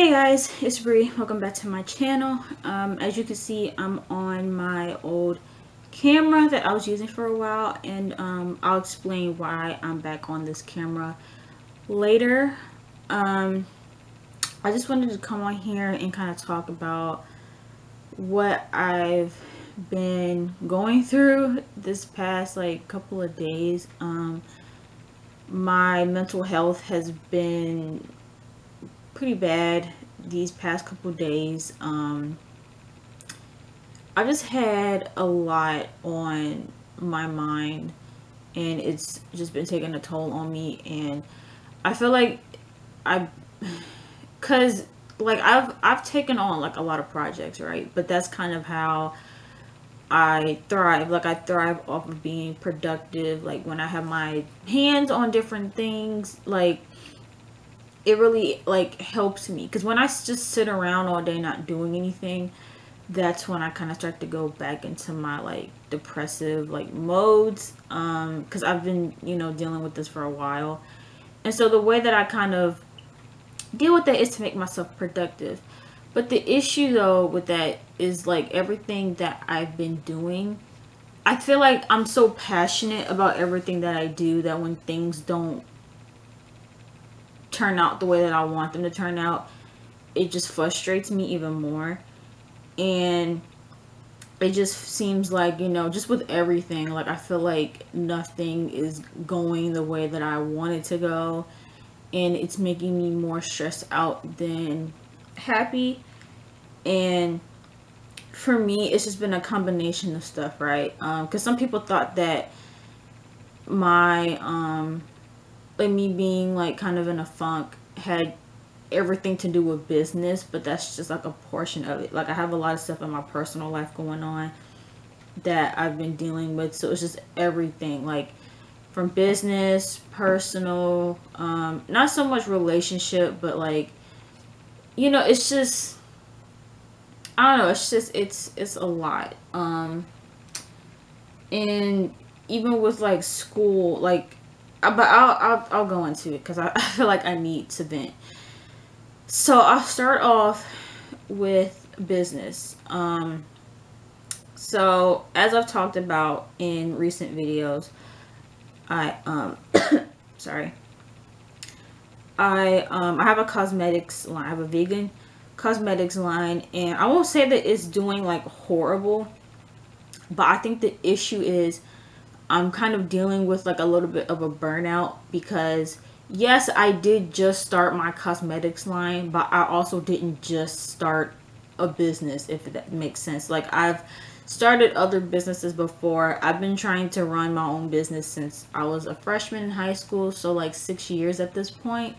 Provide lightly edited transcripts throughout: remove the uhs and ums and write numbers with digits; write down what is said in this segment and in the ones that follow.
Hey guys, it's Bree. Welcome back to my channel. As you can see, I'm on my old camera that I was using for a while, and I'll explain why I'm back on this camera later. I just wanted to come on here and kind of talk about what I've been going through this past couple of days. My mental health has been pretty bad these past couple days. I just had a lot on my mind, and it's just been taking a toll on me. And I feel like cause I've taken on a lot of projects, right? But that's kind of how I thrive. I thrive off of being productive. When I have my hands on different things, it really helps me, because when I just sit around all day not doing anything, that's when I kind of start to go back into my depressive modes, because I've been dealing with this for a while. And so the way that I kind of deal with that is to make myself productive. But the issue though with that is everything that I've been doing, I feel like I'm so passionate about everything that I do that when things don't turn out the way that I want them to turn out, it just frustrates me even more. And it just seems just with everything, I feel like nothing is going the way that I want it to go, and it's making me more stressed out than happy. And for me, it's just been a combination of stuff, right? Because some people thought that my me being kind of in a funk had everything to do with business, but that's just a portion of it. I have a lot of stuff in my personal life going on that I've been dealing with, so it's just everything, from business, personal, not so much relationship, but it's just, I don't know, it's a lot. And even with school, but I'll go into it because I feel like I need to vent. So I'll start off with business. So as I've talked about in recent videos, I sorry. I have a cosmetics line. I have a vegan cosmetics line, and I won't say that it's doing horrible, but I think the issue is I'm kind of dealing with a little bit of a burnout, because yes, I did just start my cosmetics line, but I also didn't just start a business, if that makes sense. I've started other businesses before. I've been trying to run my own business since I was a freshman in high school, so 6 years at this point.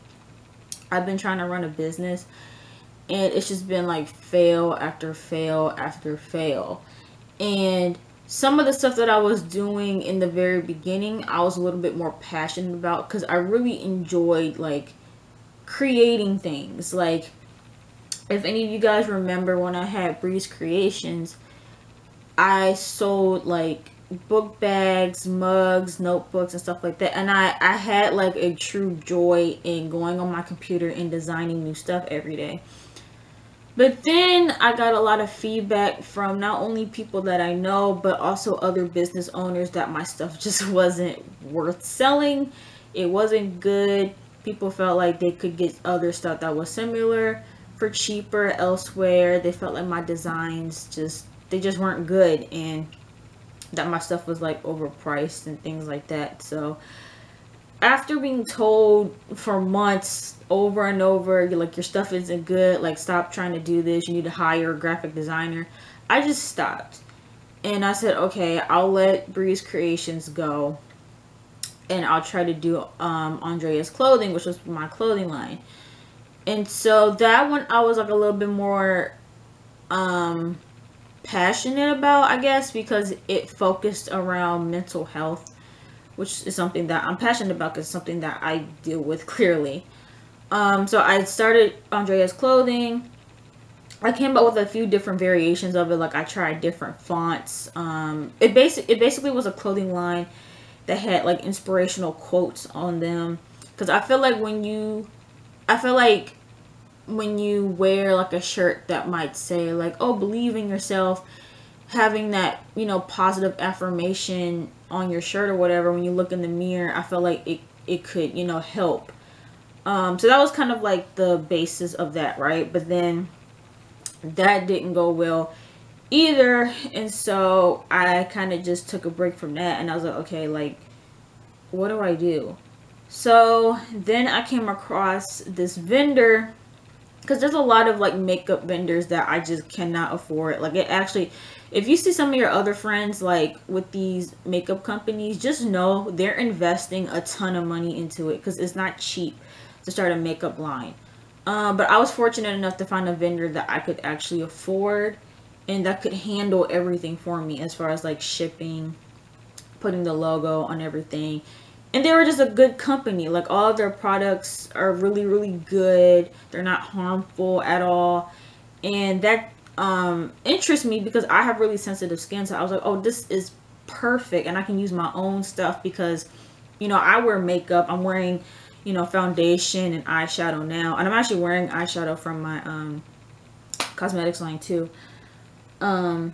I've been trying to run a business, and it's just been fail after fail after fail. And some of the stuff that I was doing in the very beginning, I was a little bit more passionate about, because I really enjoyed creating things. If any of you guys remember when I had Breeze Creations, I sold book bags, mugs, notebooks, and stuff like that. And I had a true joy in going on my computer and designing new stuff every day. But then I got a lot of feedback from not only people that I know, but also other business owners, that my stuff just wasn't worth selling. It wasn't good. People felt like they could get other stuff that was similar for cheaper elsewhere. They felt like my designs they just weren't good, and that my stuff was overpriced and things like that. So after being told for months over and over, your stuff isn't good, stop trying to do this, you need to hire a graphic designer, I just stopped. And I said, okay, I'll let Breeze Creations go, and I'll try to do Andrea's Clothing, which was my clothing line. And so that one I was a little bit more passionate about, I guess, because it focused around mental health, which is something that I'm passionate about, because it's something that I deal with clearly. So I started Andrea's Clothing. I came up with a few different variations of it. I tried different fonts. It basically was a clothing line that had inspirational quotes on them, because I feel like when you wear like a shirt that might say like, oh, believe in yourself, having that, positive affirmation on your shirt or whatever, when you look in the mirror, I felt like it could, help. So that was kind of like the basis of that, right? But then that didn't go well either. And so I kind of just took a break from that, and I was like, okay, like, what do I do? So then I came across this vendor, because there's a lot of like makeup vendors that I just cannot afford. Like, it actually, if you see some of your other friends like with these makeup companies, just know they're investing a ton of money into it, because it's not cheap to start a makeup line. But I was fortunate enough to find a vendor that I could actually afford and that could handle everything for me, as far as like shipping, putting the logo on everything. And they were just a good company. Like, all of their products are really, really good. They're not harmful at all. And that interests me, because I have really sensitive skin. So I was like, oh, this is perfect. And I can use my own stuff, because, I wear makeup. I'm wearing, foundation and eyeshadow now. And I'm actually wearing eyeshadow from my cosmetics line too. But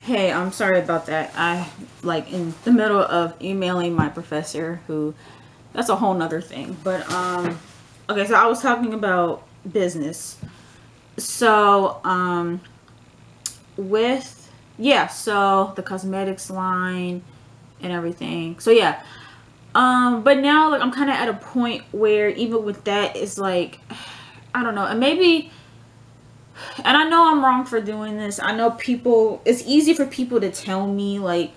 hey, I'm sorry about that. I, like, in the middle of emailing my professor, who, that's a whole nother thing. But okay, so I was talking about business. So with, yeah, so the cosmetics line and everything. So yeah. But now, like, I'm kind of at a point where even with that, it's like, I don't know, and maybe, and I know I'm wrong for doing this. I know people, it's easy for people to tell me like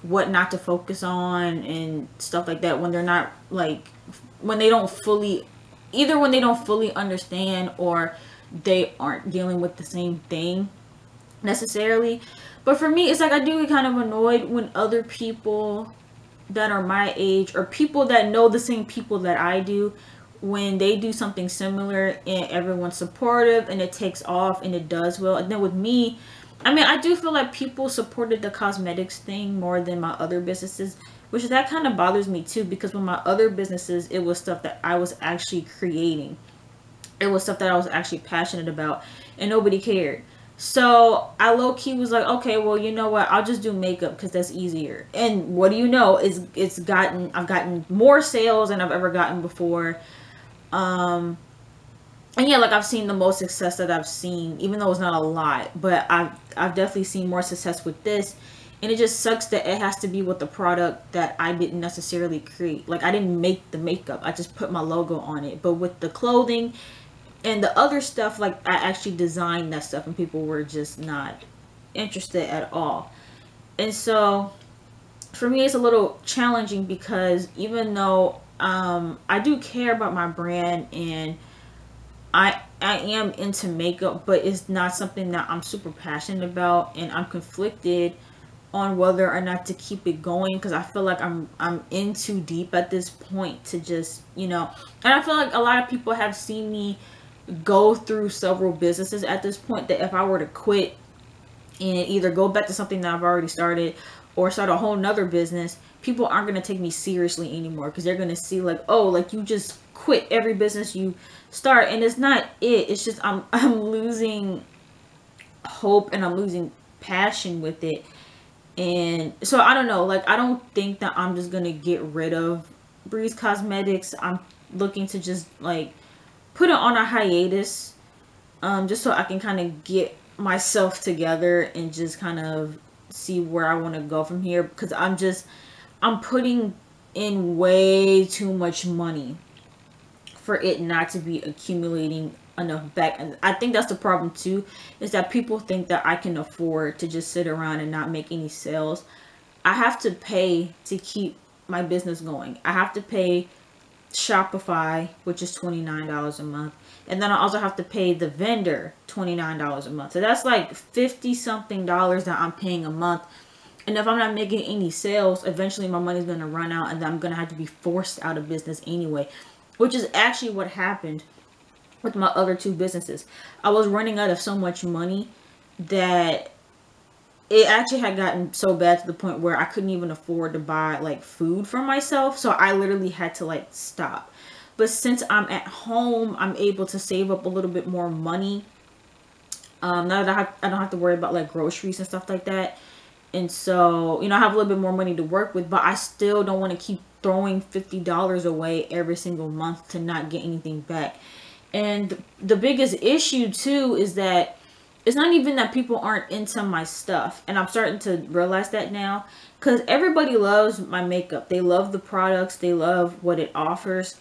what not to focus on and stuff like that, when they're not like, when they don't fully, either when they don't fully understand, or they aren't dealing with the same thing necessarily. But for me, it's like, I do get kind of annoyed when other people that are my age, or people that know the same people that I do, when they do something similar and everyone's supportive and it takes off and it does well. And then with me, I mean, I do feel like people supported the cosmetics thing more than my other businesses, which that kind of bothers me too, because with my other businesses, it was stuff that I was actually creating. It was stuff that I was actually passionate about, and nobody cared. So I low key was like, okay, well, you know what? I'll just do makeup, because that's easier. And what do you know? I've gotten more sales than I've ever gotten before. And yeah, like, I've seen the most success that I've seen, even though it's not a lot, but I've definitely seen more success with this. And it just sucks that it has to be with the product that I didn't necessarily create. Like, I didn't make the makeup, I just put my logo on it. But with the clothing and the other stuff, like, I actually designed that stuff, and people were just not interested at all. And so for me, it's a little challenging, because even though I do care about my brand, and I am into makeup, but it's not something that I'm super passionate about, and I'm conflicted on whether or not to keep it going, because I feel like I'm in too deep at this point to just, and I feel like a lot of people have seen me go through several businesses at this point, that if I were to quit and either go back to something that I've already started, or start a whole nother business, people aren't going to take me seriously anymore, because they're going to see like, oh, like, you just quit every business you start. And it's not it. It's just I'm losing hope, and I'm losing passion with it. And so I don't know, like, I don't think that I'm just going to get rid of Breeze Cosmetics. I'm looking to just like put it on a hiatus, just so I can kind of get myself together and just kind of see where I want to go from here, because I'm putting in way too much money for it not to be accumulating enough back. And I think that's the problem too, is that people think that I can afford to just sit around and not make any sales. I have to pay to keep my business going. I have to pay Shopify, which is $29 a month. And then I also have to pay the vendor $29 a month. So that's like 50 something dollars that I'm paying a month. And if I'm not making any sales, eventually my money's going to run out, and then I'm going to have to be forced out of business anyway, which is actually what happened with my other two businesses. I was running out of so much money that it actually had gotten so bad to the point where I couldn't even afford to buy like food for myself. So I literally had to like stop. But since I'm at home, I'm able to save up a little bit more money. Now that I don't have to worry about like groceries and stuff like that. And so, I have a little bit more money to work with, but I still don't want to keep throwing $50 away every single month to not get anything back. And the biggest issue too is that it's not even that people aren't into my stuff. And I'm starting to realize that now, because everybody loves my makeup. They love the products. They love what it offers.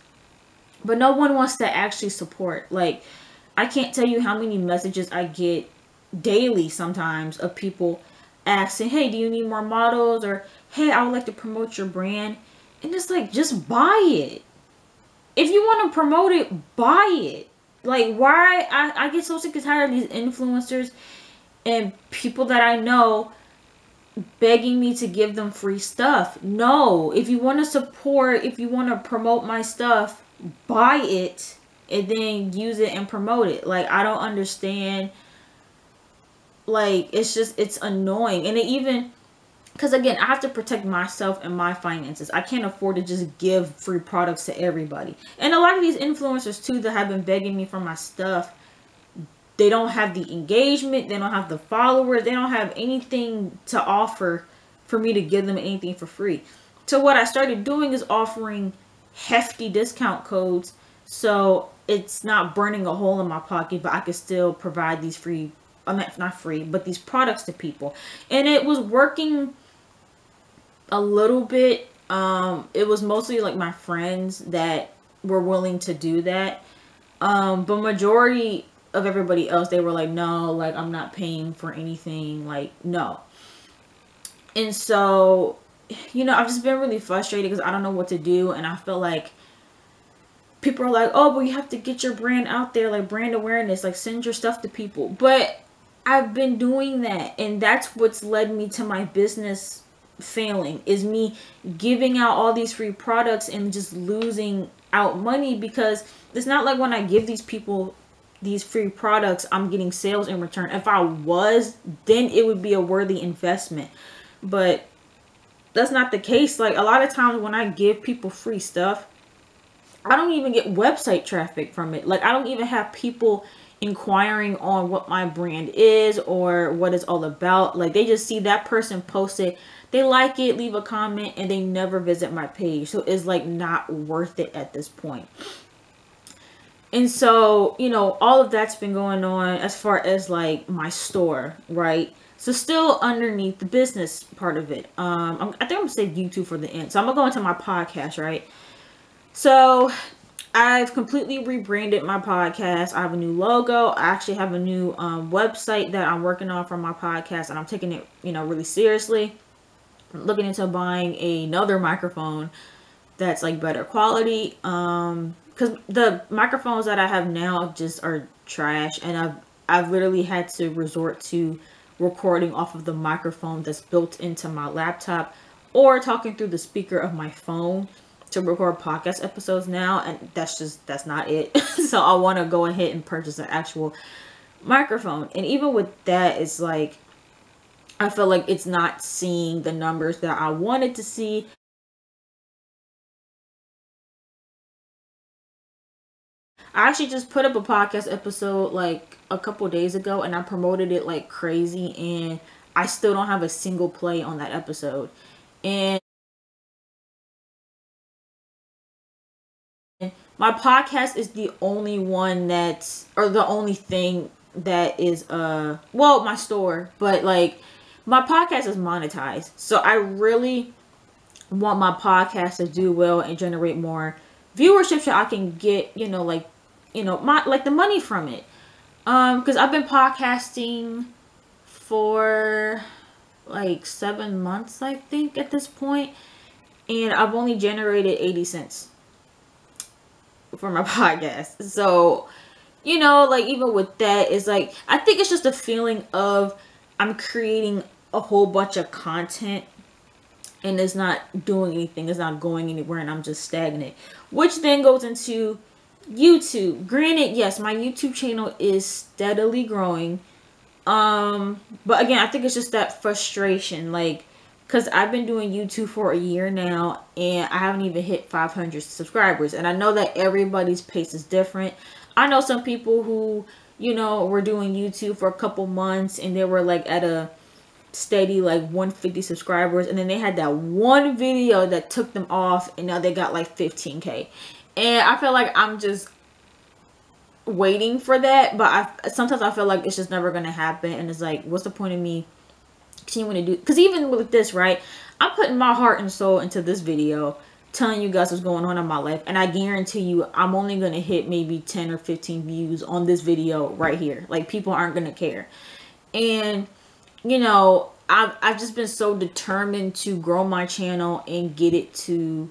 But no one wants to actually support. Like, I can't tell you how many messages I get daily sometimes of people asking, hey, do you need more models? Or, hey, I would like to promote your brand. And it's like, just buy it. If you want to promote it, buy it. Like, why? I get so sick and tired of these influencers and people that I know begging me to give them free stuff. No, if you want to support, if you want to promote my stuff, buy it and then use it and promote it. Like, I don't understand. Like, it's annoying. And it even, because again, I have to protect myself and my finances. I can't afford to just give free products to everybody. And a lot of these influencers too that have been begging me for my stuff, they don't have the engagement, they don't have the followers, they don't have anything to offer for me to give them anything for free. So what I started doing is offering hefty discount codes, so it's not burning a hole in my pocket, but I can still provide these free, not free, but these products to people. And it was working a little bit. It was mostly like my friends that were willing to do that. But majority of everybody else, they were like, no, like, I'm not paying for anything, like, no. And so, I've just been really frustrated because I don't know what to do. And I feel like people are like, oh, but you have to get your brand out there, like brand awareness, like send your stuff to people. But I've been doing that, and that's what's led me to my business failing, is me giving out all these free products and just losing out money, because it's not like when I give these people these free products, I'm getting sales in return. If I was, then it would be a worthy investment. But that's not the case. Like, a lot of times when I give people free stuff, I don't even get website traffic from it. Like, I don't even have people inquiring on what my brand is or what it's all about. Like, they just see that person post it, they like it, leave a comment, and they never visit my page. So it's like not worth it at this point. And so, all of that's been going on as far as like my store, right? So still underneath the business part of it. I think I'm gonna save YouTube for the end. So I'm gonna go into my podcast, right? So I've completely rebranded my podcast. I have a new logo. I actually have a new website that I'm working on for my podcast, and I'm taking it, really seriously. I'm looking into buying another microphone that's like better quality. Because the microphones that I have now just are trash, and I've literally had to resort to recording off of the microphone that's built into my laptop, or talking through the speaker of my phone to record podcast episodes now, and that's not it. So I want to go ahead and purchase an actual microphone. And even with that, it's like, I feel like it's not seeing the numbers that I wanted to see. I actually just put up a podcast episode like a couple days ago, and I promoted it like crazy, and I still don't have a single play on that episode. And my podcast is the only one or the only thing that is well, my store, but like, my podcast is monetized. So I really want my podcast to do well and generate more viewership so I can get, my the money from it. Because I've been podcasting for like 7 months, I think, at this point, and I've only generated 80 cents for my podcast. So, like, even with that, it's like, I think it's just a feeling of I'm creating a whole bunch of content and it's not doing anything, it's not going anywhere, and I'm just stagnant. Which then goes into YouTube. Granted, yes, my YouTube channel is steadily growing. But again, I think it's just that frustration. Like, because I've been doing YouTube for a year now, and I haven't even hit 500 subscribers. And I know that everybody's pace is different. I know some people who, you know, were doing YouTube for a couple months, and they were like at a steady like 150 subscribers, and then they had that one video that took them off, and now they got like 15K. And I feel like I'm just waiting for that, but sometimes I feel like it's just never gonna happen, and it's like, what's the point of me continuing to do? Because even with this, right, I'm putting my heart and soul into this video, telling you guys what's going on in my life, and I guarantee you I'm only gonna hit maybe 10 or 15 views on this video right here. Like, people aren't gonna care. And you know, I've just been so determined to grow my channel and get it to,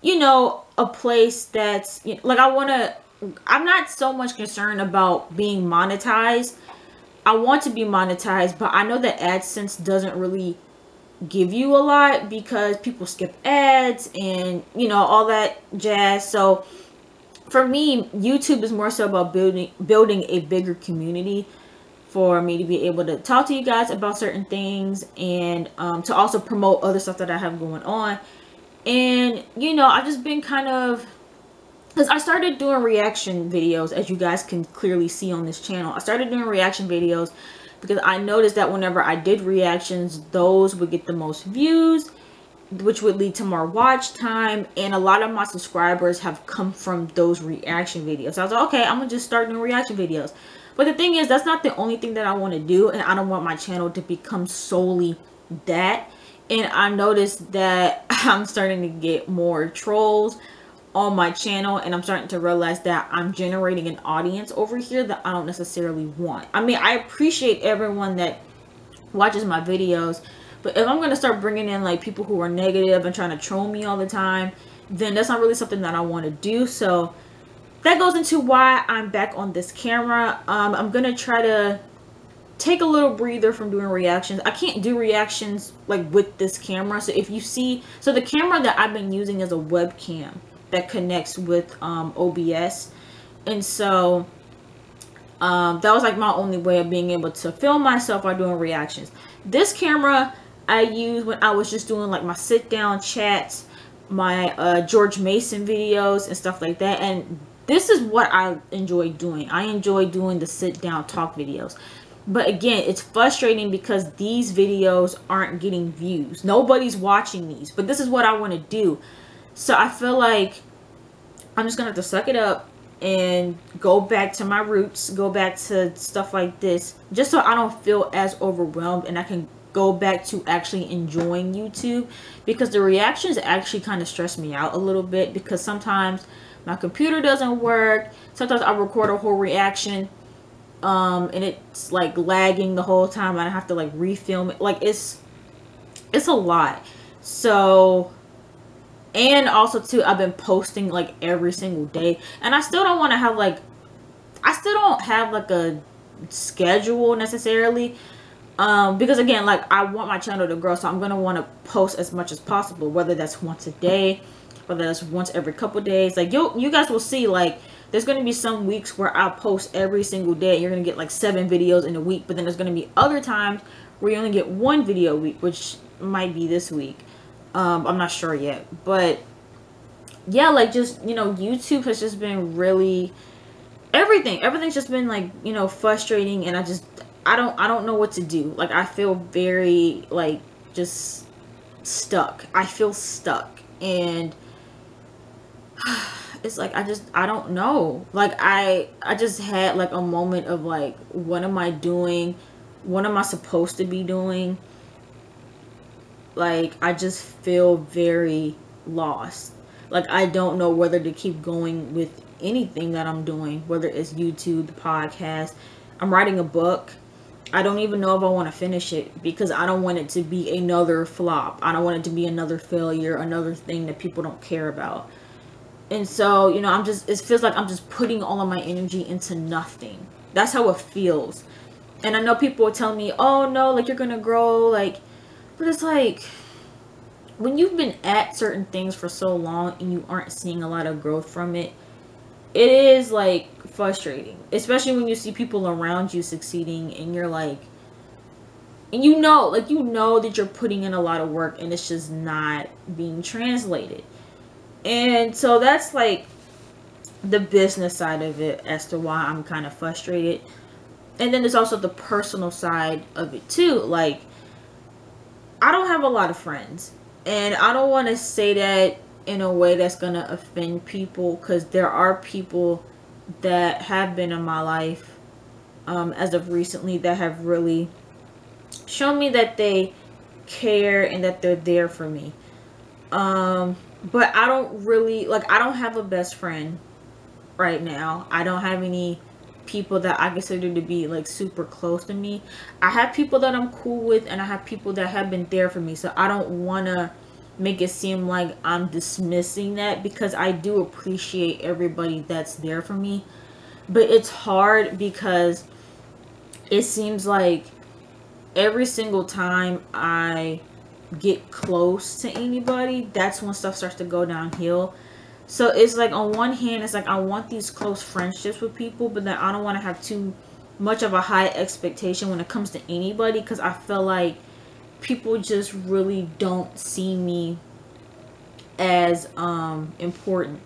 you know, a place that's, you know, like, I'm not so much concerned about being monetized. I want to be monetized, but I know that AdSense doesn't really give you a lot because people skip ads and, you know, all that jazz. So for me, YouTube is more so about building a bigger community for me to be able to talk to you guys about certain things, and to also promote other stuff that I have going on. And, you know, I've just been kind of, because I started doing reaction videos, as you guys can clearly see on this channel. I started doing reaction videos because I noticed that whenever I did reactions, those would get the most views, which would lead to more watch time, and a lot of my subscribers have come from those reaction videos. So I was like, okay, I'm gonna just start doing reaction videos. But the thing is, that's not the only thing that I want to do, and I don't want my channel to become solely that. And I noticed that I'm starting to get more trolls on my channel, and I'm starting to realize that I'm generating an audience over here that I don't necessarily want. I mean, I appreciate everyone that watches my videos, but if I'm going to start bringing in like people who are negative and trying to troll me all the time, then that's not really something that I want to do. So that goes into why I'm back on this camera. I'm going to try to take a little breather from doing reactions. I can't do reactions like with this camera. So if you see, so the camera that I've been using is a webcam that connects with OBS. And so that was like my only way of being able to film myself while doing reactions. This camera I used when I was just doing like my sit down chats, my George Mason videos and stuff like that. And this is what I enjoy doing. I enjoy doing the sit down talk videos. But again, it's frustrating because these videos aren't getting views. Nobody's watching these, but this is what I want to do. So I feel like I'm just gonna have to suck it up and go back to my roots, go back to stuff like this, just so I don't feel as overwhelmed, and I can go back to actually enjoying YouTube, because the reactions actually kind of stress me out a little bit, because sometimes my computer doesn't work. Sometimes I record a whole reaction and it's like lagging the whole time, and I have to like refilm it. Like, it's a lot. So, and also too, I've been posting like every single day, and I still don't want to have like, I still don't have like a schedule necessarily, because again, like, I want my channel to grow, so I'm gonna want to post as much as possible, whether that's once a day, whether that's once every couple days. Like, you guys will see, like, there's gonna be some weeks where I'll post every single day. You're gonna get like 7 videos in a week, but then there's gonna be other times where you only get 1 video a week, which might be this week. I'm not sure yet, but yeah, like, just, you know, YouTube has just been really, everything's just been like, you know, frustrating, and I don't know what to do. Like, I feel very like just stuck. I feel stuck, and it's like, I don't know. Like, I just had like a moment of like, what am I doing? What am I supposed to be doing? Like, I just feel very lost. Like, I don't know whether to keep going with anything that I'm doing, whether it's YouTube, the podcast. I'm writing a book. I don't even know if I want to finish it, because I don't want it to be another flop. I don't want it to be another failure, another thing that people don't care about. And so, you know, it feels like I'm just putting all of my energy into nothing. That's how it feels. And I know people are telling me, oh no, like, you're gonna grow, like, but it's like, when you've been at certain things for so long and you aren't seeing a lot of growth from it, it is like frustrating, especially when you see people around you succeeding, and you're like, And you know, like, you know that you're putting in a lot of work and it's just not being translated. And so that's like the business side of it as to why I'm kind of frustrated. And then there's also the personal side of it too. Like, I don't have a lot of friends, and I don't want to say that in a way that's gonna offend people, because there are people that have been in my life as of recently that have really shown me that they care and that they're there for me. But I don't really, like, I don't have a best friend right now. I don't have any people that I consider to be like super close to me. I have people that I'm cool with, and I have people that have been there for me. So I don't want to make it seem like I'm dismissing that, because I do appreciate everybody that's there for me. But it's hard because it seems like every single time I get close to anybody, that's when stuff starts to go downhill. So it's like, on one hand, it's like I want these close friendships with people, but then I don't want to have too much of a high expectation when it comes to anybody, because I feel like people just really don't see me as important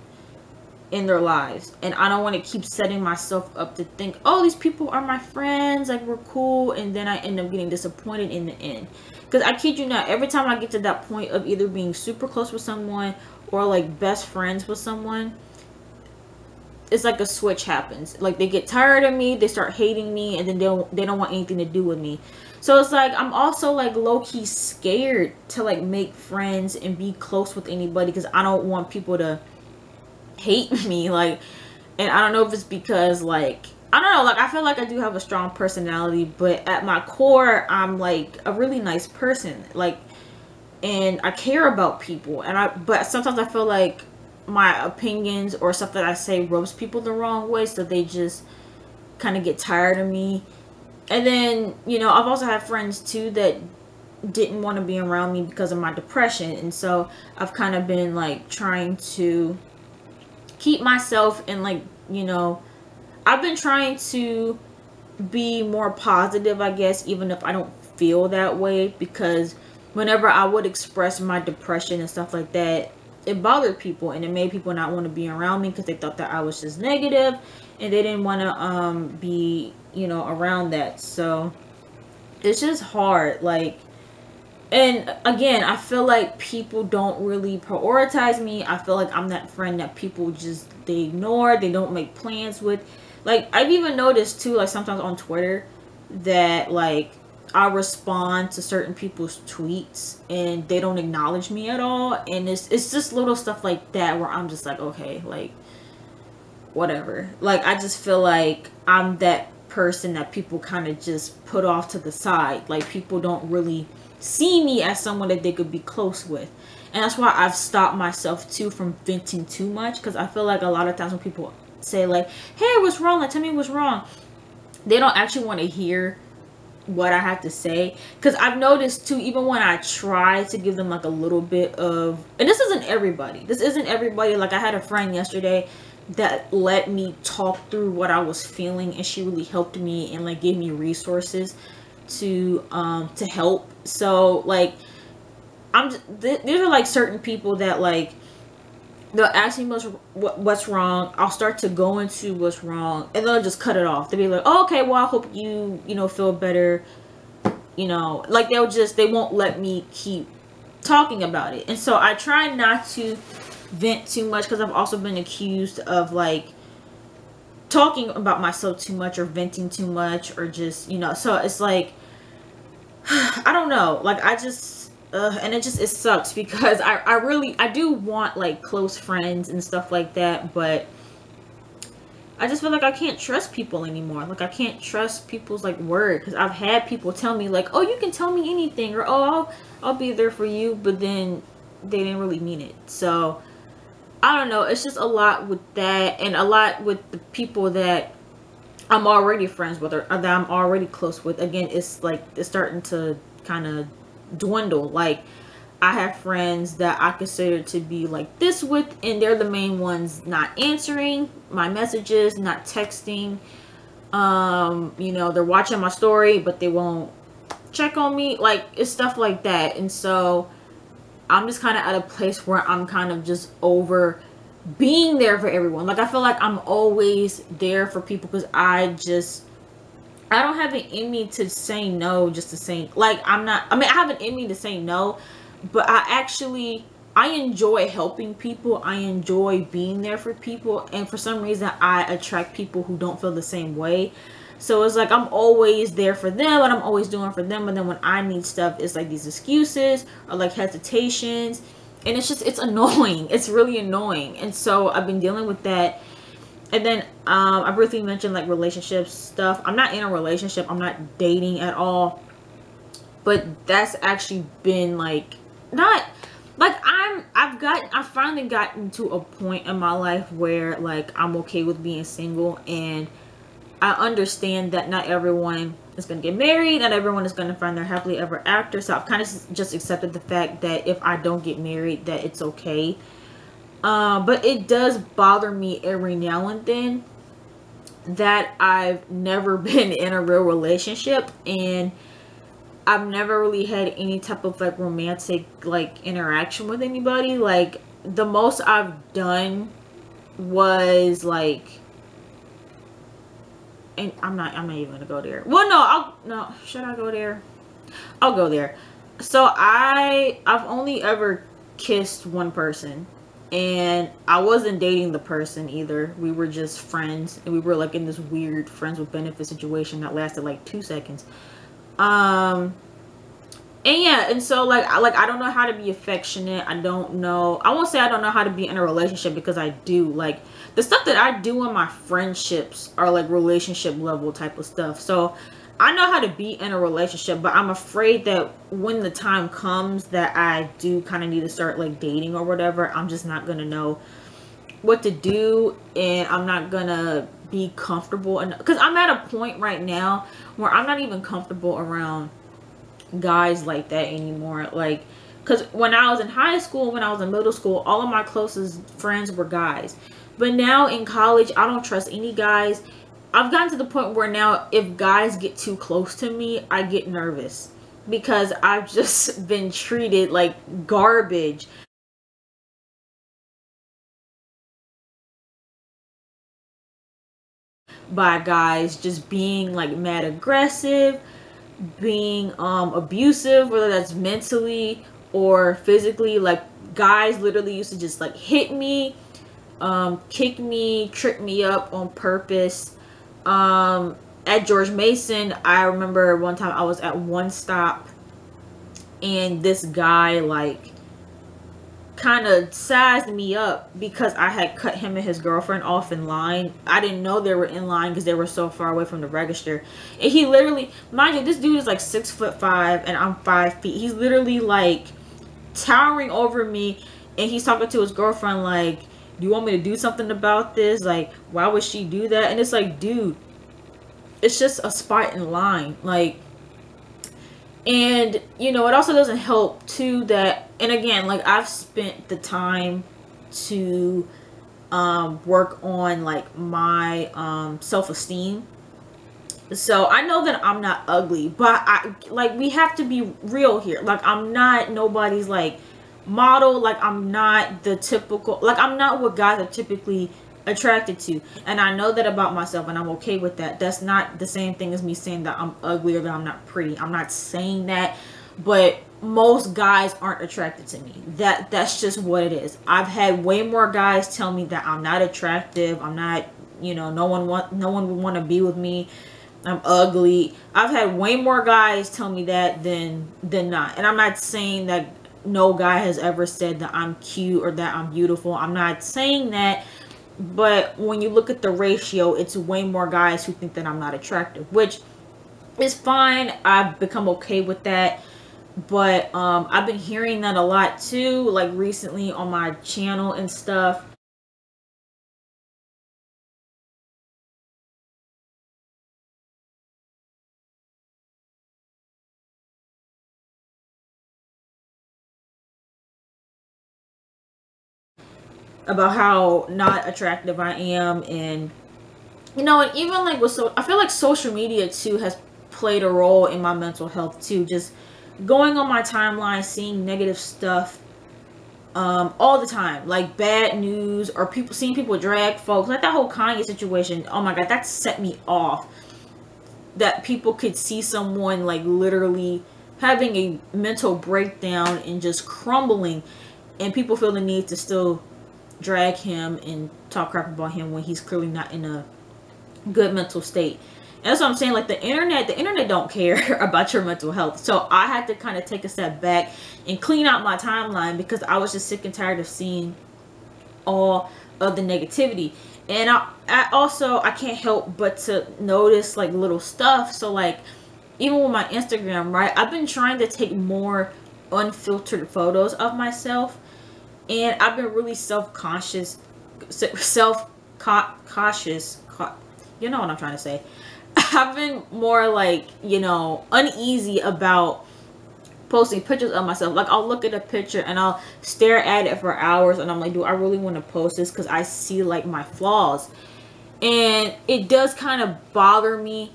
in their lives. And I don't want to keep setting myself up to think, oh, these people are my friends, like, we're cool, and then I end up getting disappointed in the end. Because I kid you not, every time I get to that point of either being super close with someone or like best friends with someone, it's like a switch happens. Like, they get tired of me, they start hating me, and then they don't want anything to do with me. So it's like, I'm also like low-key scared to like make friends and be close with anybody, because I don't want people to hate me. Like, and I don't know if it's because, like, I don't know, like, I feel like I do have a strong personality, but at my core, I'm like a really nice person, like, and I care about people, but sometimes I feel like my opinions or stuff that I say rubs people the wrong way, so they just kind of get tired of me. And then, you know, I've also had friends too that didn't want to be around me because of my depression, and so I've kind of been like trying to keep myself in, like, you know, I've been trying to be more positive, I guess, even if I don't feel that way, because whenever I would express my depression and stuff like that, it bothered people, and it made people not want to be around me because they thought that I was just negative, and they didn't want to be, you know, around that. So it's just hard, like, and again, I feel like people don't really prioritize me. I feel like I'm that friend that people just, they ignore, they don't make plans with. Like, I've even noticed too, like, sometimes on Twitter that, like, I respond to certain people's tweets and they don't acknowledge me at all. And it's just little stuff like that where I'm just like, okay, like, whatever. Like, I just feel like I'm that person that people kind of just put off to the side. Like, people don't really see me as someone that they could be close with. And that's why I've stopped myself too from venting too much, because I feel like a lot of times when people say, like, hey, what's wrong, like, tell me what's wrong, they don't actually want to hear what I have to say. Because I've noticed too, even when I try to give them like a little bit of, and this isn't everybody, like, I had a friend yesterday that let me talk through what I was feeling, and she really helped me and like gave me resources to help. So like, these are like certain people that, like, they'll ask me what's wrong. I'll start to go into what's wrong, and they'll just cut it off. They'll be like, oh, okay, well, I hope you know, feel better. You know, like, they won't let me keep talking about it. And so I try not to vent too much, because I've also been accused of like talking about myself too much or venting too much, or just, you know, so it's like, I don't know, like, I just and it sucks, because I do want like close friends and stuff like that, but I just feel like I can't trust people anymore. Like, I can't trust people's like word, because I've had people tell me like, oh, you can tell me anything, or oh, I'll be there for you, but then they didn't really mean it. So I don't know, it's just a lot with that, and a lot with the people that I'm already friends with, or that I'm already close with. Again, it's like, it's starting to kind of dwindle. Like, I have friends that I consider to be like this with, and they're the main ones not answering my messages, not texting. You know, they're watching my story, but they won't check on me. Like, it's stuff like that. And so I'm just kind of at a place where I'm kind of just over being there for everyone. Like, I feel like I'm always there for people because I don't have it in me to say no just to say, like, I'm not, I mean, I have it in me to say no, but I enjoy helping people. I enjoy being there for people. And for some reason, I attract people who don't feel the same way. So it's like I'm always there for them and I'm always doing for them. And then when I need stuff, it's like these excuses or like hesitations. And it's annoying. It's really annoying. And so I've been dealing with that. And then I briefly mentioned like relationship stuff. I'm not in a relationship. I'm not dating at all. But that's actually been like not like I've finally gotten to a point in my life where like I'm okay with being single, and I understand that not everyone is going to get married, not everyone is going to find their happily ever after. So I've kind of just accepted the fact that if I don't get married, that it's okay. But it does bother me every now and then that I've never been in a real relationship, and I've never really had any type of like romantic like interaction with anybody. Like the most I've done was like, and I'm not even gonna go there. Well, no, should I go there? I'll go there. So I've only ever kissed one person, and I wasn't dating the person either. We were just friends, and we were like in this weird friends with benefit situation that lasted like 2 seconds. And yeah, and so like I don't know how to be affectionate. I don't know. I won't say I don't know how to be in a relationship, because I do. Like the stuff that I do in my friendships are like relationship level type of stuff. So I know how to be in a relationship, but I'm afraid that when the time comes that I do kind of need to start like dating or whatever, I'm just not gonna know what to do, and I'm not gonna be comfortable. And because I'm at a point right now where I'm not even comfortable around guys like that anymore. Like, because when I was in high school, when I was in middle school, all of my closest friends were guys. But now in college, I don't trust any guys. I've gotten to the point where now if guys get too close to me, I get nervous, because I've just been treated like garbage by guys, just being like mad aggressive, being abusive, whether that's mentally or physically. Like guys literally used to just like hit me, kick me, trip me up on purpose. At George Mason, I remember one time I was at One Stop, and this guy like kind of sized me up because I had cut him and his girlfriend off in line. I didn't know they were in line because they were so far away from the register. And he literally, mind you, this dude is like 6'5" and I'm 5 feet. He's literally like towering over me, and he's talking to his girlfriend like, "Do you want me to do something about this? Like, why would she do that?" And it's like, dude, it's just a spot in line. Like, and you know, it also doesn't help too that, and again, like I've spent the time to work on like my self-esteem. So I know that I'm not ugly, but I like, we have to be real here. Like I'm not nobody's like model. Like I'm not the typical, like I'm not what guys are typically attracted to. And I know that about myself, and I'm okay with that. That's not the same thing as me saying that I'm ugly or that I'm not pretty. I'm not saying that, but most guys aren't attracted to me. That's just what it is. I've had way more guys tell me that I'm not attractive. I'm not, you know, no one would want to be with me. I'm ugly. I've had way more guys tell me that than not. And I'm not saying that no guy has ever said that I'm cute or that I'm beautiful. I'm not saying that. But when you look at the ratio, it's way more guys who think that I'm not attractive, which is fine. I've become okay with that. But I've been hearing that a lot too, like recently on my channel and stuff. About how not attractive I am, and you know, and even like with, so I feel like social media too has played a role in my mental health too. Just going on my timeline, seeing negative stuff all the time, like bad news, or people seeing people drag folks, like that whole Kanye situation. Oh my god, that set me off. That people could see someone like literally having a mental breakdown and just crumbling, and people feel the need to still drag him and talk crap about him when he's clearly not in a good mental state. And that's what I'm saying. Like the internet don't care about your mental health. So I had to kind of take a step back and clean out my timeline, because I was just sick and tired of seeing all of the negativity. And I can't help but to notice like little stuff. So like even with my Instagram, right, I've been trying to take more unfiltered photos of myself, and I've been really cautious, you know what I'm trying to say. I've been more like, you know, uneasy about posting pictures of myself. Like I'll look at a picture and I'll stare at it for hours, and I'm like, do I really want to post this? Because I see like my flaws. And it does kind of bother me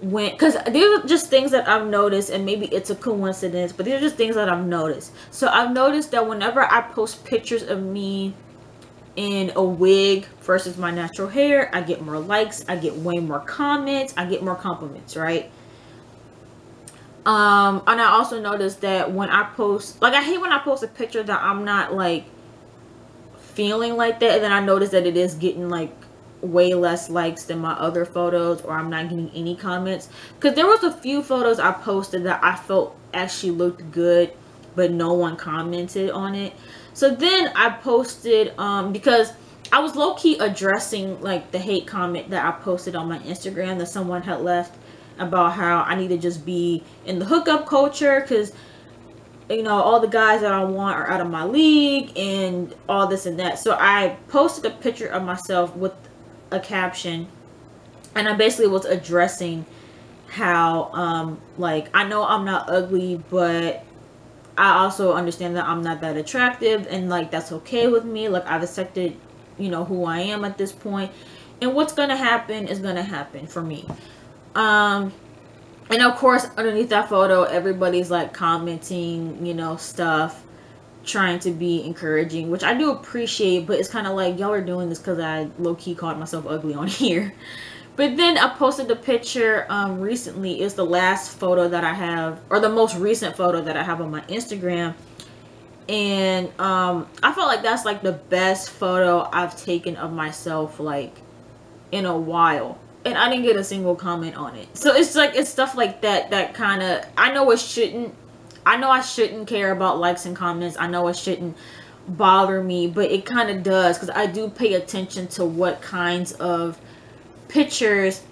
when, because these are just things that I've noticed, and maybe it's a coincidence, but these are just things that I've noticed. So I've noticed that whenever I post pictures of me in a wig versus my natural hair, I get more likes, I get way more comments, I get more compliments, right? And I also noticed that when I post, like I hate when I post a picture that I'm not like feeling like that, and then I notice that it is getting like way less likes than my other photos, or I'm not getting any comments. Because there was a few photos I posted that I felt actually looked good, but no one commented on it. So then I posted, because I was low-key addressing like the hate comment that I posted on my Instagram that someone had left about how I need to just be in the hookup culture, because you know all the guys that I want are out of my league and all this and that. So I posted a picture of myself with a caption, and I basically was addressing how like I know I'm not ugly, but I also understand that I'm not that attractive, and like that's okay with me. Like I've accepted, you know, who I am at this point, and what's gonna happen is gonna happen for me. And of course underneath that photo everybody's like commenting, you know, stuff, trying to be encouraging, which I do appreciate, but it's kind of like y'all are doing this because I low-key called myself ugly on here. But then I posted the picture recently. It's the last photo that I have, or the most recent photo that I have on my Instagram. And I felt like that's like the best photo I've taken of myself like in a while. And I didn't get a single comment on it. So it's like, it's stuff like that that kind of, I know I shouldn't care about likes and comments. I know it shouldn't bother me, but it kind of does, because I do pay attention to what kinds of pictures,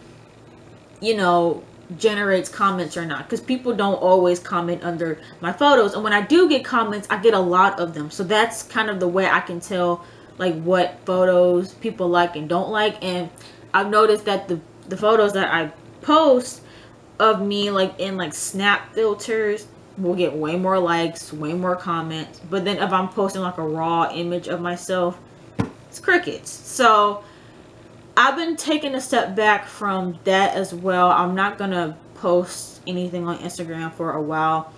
you know, generates comments or not, because people don't always comment under my photos, and when I do get comments I get a lot of them. So that's kind of the way I can tell like what photos people like and don't like. And I've noticed that the photos that I post of me like in like snap filters will get way more likes, way more comments, but then if I'm posting like a raw image of myself, it's crickets. So I've been taking a step back from that as well. I'm not gonna post anything on Instagram for a while.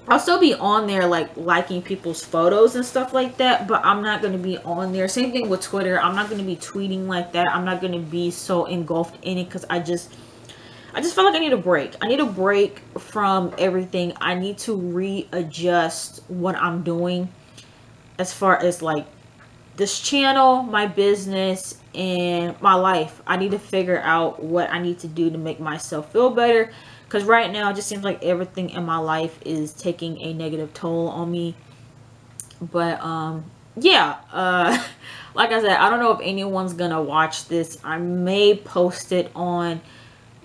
I'll still be on there like liking people's photos and stuff like that, but I'm not gonna be on there. Same thing with Twitter. I'm not gonna be tweeting like that. I'm not gonna be so engulfed in it, because I just feel like I need a break. I need a break from everything. I need to readjust what I'm doing as far as like this channel, my business, and my life. I need to figure out what I need to do to make myself feel better, because right now it just seems like everything in my life is taking a negative toll on me. But yeah, like I said, I don't know if anyone's gonna watch this. I may post it on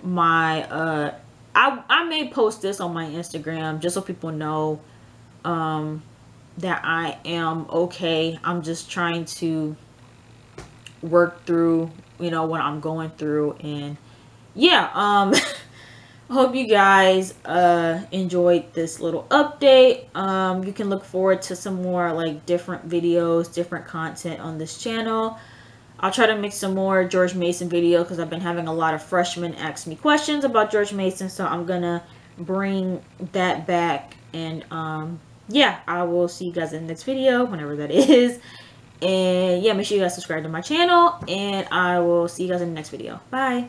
my I may post this on my Instagram just so people know that I am okay. I'm just trying to work through, you know, what I'm going through. And yeah, I hope you guys enjoyed this little update. You can look forward to some more like different videos, different content on this channel. I'll try to make some more George Mason video because I've been having a lot of freshmen ask me questions about George Mason. So I'm gonna bring that back. And yeah, I will see you guys in the next video, whenever that is. And yeah, make sure you guys subscribe to my channel. And I will see you guys in the next video. Bye.